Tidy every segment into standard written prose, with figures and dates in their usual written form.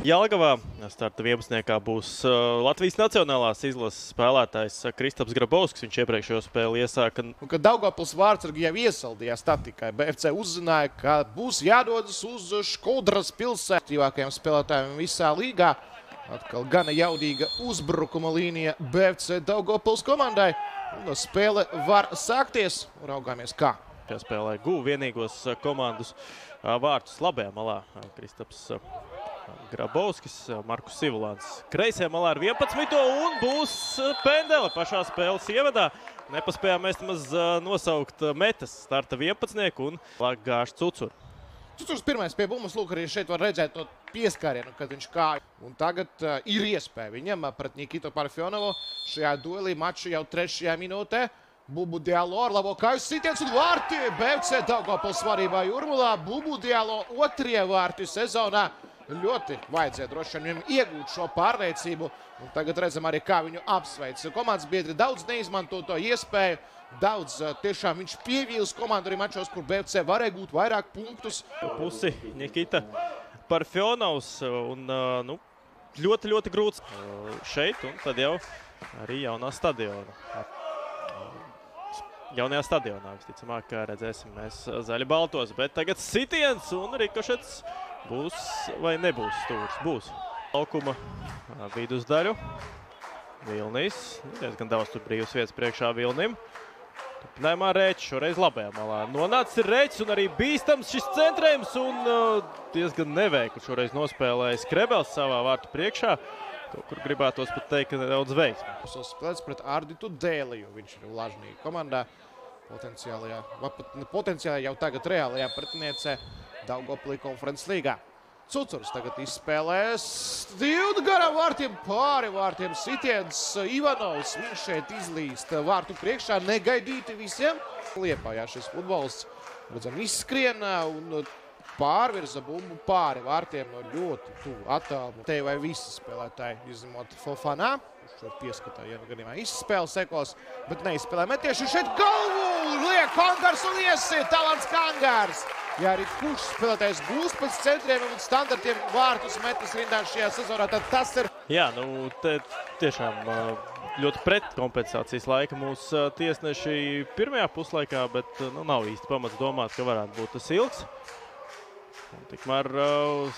Jelgavā starta 11. būs Latvijas nacionālās izlases spēlētājs Kristaps Grabovskis. Viņš iepriekšējo spēli iesāka. Un, kad Daugavpils vārdsargi jau iesaldījās statikai, BFC uzzināja, ka būs jādodas uz Škodras pilsētu aktīvākajiem spēlētājiem visā līgā. Atkal gana jaudīga uzbrukuma līnija BFC Daugavpils komandai. Un spēle var sākties. Raugāmies kā. Šajā spēlē guva vienīgos komandas vārtus labajā malā. Kristaps Grabovskis, Markus Sivulāns kreisajā malā ar 11. un būs pendele pašā spēles ievadā. Nepaspējām mēs maz nosaukt metas starta 11. un gāž Cucuru. Cucurs pirmais pie bumbas, lūk, arī šeit var redzēt to pieskārienu, kad viņš kāja. Un tagad ir iespēja viņam pret Nikitu Parfjonovu šajā duelī maču jau 3. minūtē. Bubu Dialo ar labo kāju sitiens un vārti BFC Daugavpils svarībā Jūrmalā. Bubu Dialo 2. vārti sezonā. Ļoti vajadzēja droši vien viņam iegūt šo pārliecību. Un tagad redzam arī, kā viņu apsveic. Komandas biedri daudz neizmanto to iespēju. Daudz tiešām viņš pievīlis komandu arī mačos, kur BFC varēja gūt vairāk punktus. Pusi Nikita Parfjonovs un ļoti grūts šeit un tad jau arī jaunā stadiona. Jaunajā stadionā, visticamāk, redzēsim mēs zaļi baltos, bet tagad sitiens un rikošets būs vai nebūs stūrs. Būs. Laukuma vidusdaļu. Vilnis. Diezgan daudz tur brīvas vietas priekšā Vilnim. Turpinājumā Rēķis, šoreiz labajā malā. Nonācis Rēķis un arī bīstams šis centrējums un diezgan neveikli šoreiz nospēlējis Krebels savā vārtu priekšā. Kaut kur gribētos pat teikt, ka nedaudz veiksmi. Spēlēts pret Arditu Dēliju. Viņš ir Lažnīga komandā. Potenciāli jau tagad reālajā pretiniecē Daugavpilī konferences līgā. Cucurs tagad izspēlēs stildu garām vārtiem, pāri vārtiem sitiens. Ivanovs, viņš šeit izlīst vārtu priekšā, negaidīti visiem. Liepājā šis futbolists, redzam, izskrien un pārvirza bumbu pāri vārtiem no ļoti tuvu attālumu. Te vai visi spēlētāji, izņemot Fofanā. Šo pieskatā, ja gadījumā izspēle sekos, bet neizspēlē metieši. Šeit galvu liek Kangars un iesi talants Kangars. Ja arī kurš spēlētājs būs pēc centriem un standartiem vārtus metas rindā šajā sezonā, tad tas ir. Jā, te tiešām ļoti pret kompensācijas laika mūsu tiesneši pirmajā puslaikā, bet nav īsti pamats domāt, ka varētu būt tas ilgs. Un tikmēr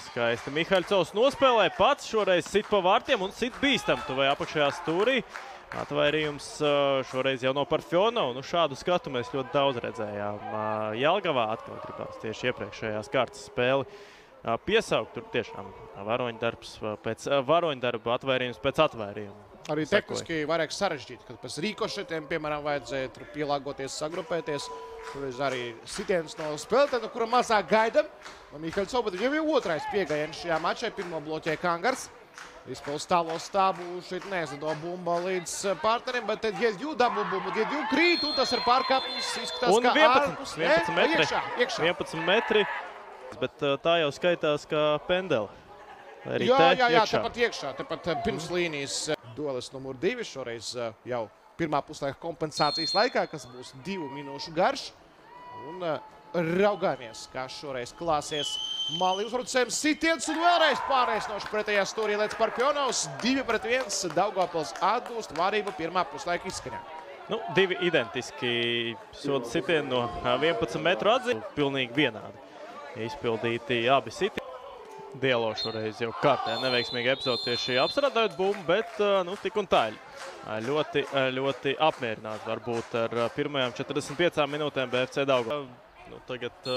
skaisti Mihaļcovs nospēlē pats, šoreiz sit pa vārtiem un sit bīstam tuvai apakšējā stūrī. Atvairījums šoreiz jau no Parfjonovu. Šādu skatu mēs ļoti daudz redzējām Jelgavā. Atkal gribās tieši iepriekšējās kārtas spēli piesaukt. Tur tiešām varoņdarbs pēc varoņdarba, atvairījums pēc atvairījuma. Arī tehniski vairāk sarežģīt, kad pēc rīkošetiem, piemēram, vajadzēja tur pielāgoties, sagrupēties. Toreiz arī sitiens no spēlētājiem, no kura mazāk gaidam. No Mihaļcova, bet viņam jau otrais piegājiens šajā mačā. Pirmo bloķē Kangars. Izpils tālo stābu, šeit nezlido bumba līdz partnerim, bet tad Giedju dabū bumbu. Giedju krīt, un tas ir pārkāpums. Izskatās, un kā 11 metri. Iekšā. 11 metri, bet tā jau skaitās kā pendele. Jā, tepat iekšā, tepat pirms līnijas. Duelis numur 2, šoreiz jau pirmā puslaika kompensācijas laikā, kas būs 2 minūšu garš. Un raugāmies, kā šoreiz klāsies Mali uzbrucējiem sitiens un vēlreiz pārēsnoši pretējā stūrī līdz Parfjonovs. 2-1 Daugavpils atgūst vārību pirmā puslaika izskaņā. 2 identiski soda sitieni no 11 metru atzīm. Pilnīgi vienādi izpildīti abi sitieni. Dialo šoreiz jau kārtē neveiksmīgi epizode tieši apstrādājot bumbu, bet tik un tā ļoti apmierināti varbūt ar pirmajām 45 minūtēm BFC Daugavpilī. Tagad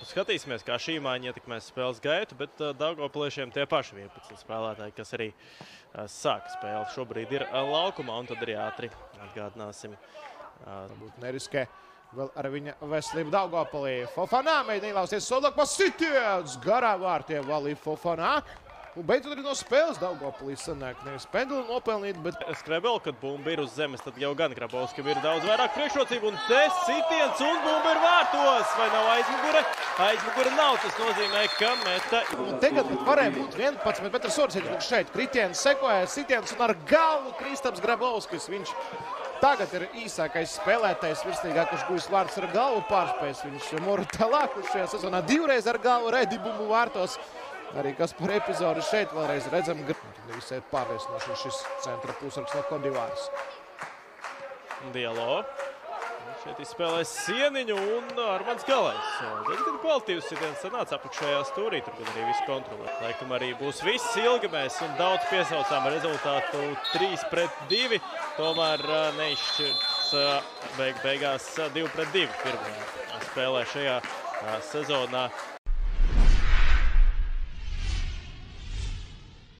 skatīsimies, kā šī maiņa ietekmēs spēles gaitu, bet Daugavpiliešiem tie paši 11 spēlētāji, kas arī sāka spēli. Šobrīd ir laukumā, un tad arī ātri atgādināsim. Varbūt neriskē vēl ar viņa veselību Daugavpilī. Fofanā mēģina ielausties sodlāk pa sitiens. Garā vārtiem valīja Fofanā. Un beidzot arī no spēles Daugavpilī sanāk nevis penduli nopelnīt, bet Skrebeli, kad bumba ir uz zemes, tad jau gan Grabovskim ir daudz vairāk priekšrocību. Un te sitiens un bumba ir vārtos. Vai nav aizmugure? Aizmugure nav. Tas nozīmē, ka meta. Un tagad varēja būt 11 metru sods. Šeit kritiens sekoja sitiens un ar galvu Kristaps Grabovskis. Viņš tagad ir īsākais spēlētājs virslīgā, kurš guvis vārds ar galvu pārspējas. Viņš Moru Talā, kurš šajā sezonā 2 reiz ar galvu redīja bumbu vārtos. Arī kas par epizodi šeit vēlreiz redzam. Visai pārliecinoši šis centra pusargs no Kodivāras. Dialo. Šeit izspēlēs Sieniņu un Armands Galais. Diezgan kvalitīvs sitiens sanāca apakšējā stūrī, tur gan arī visu kontrolēt. Laikam arī būs viss Ilgamēs un daudz piesaucām rezultātu 3-2. Tomēr neizšķirts beigās 2-2 pirmajā spēlē šajā sezonā.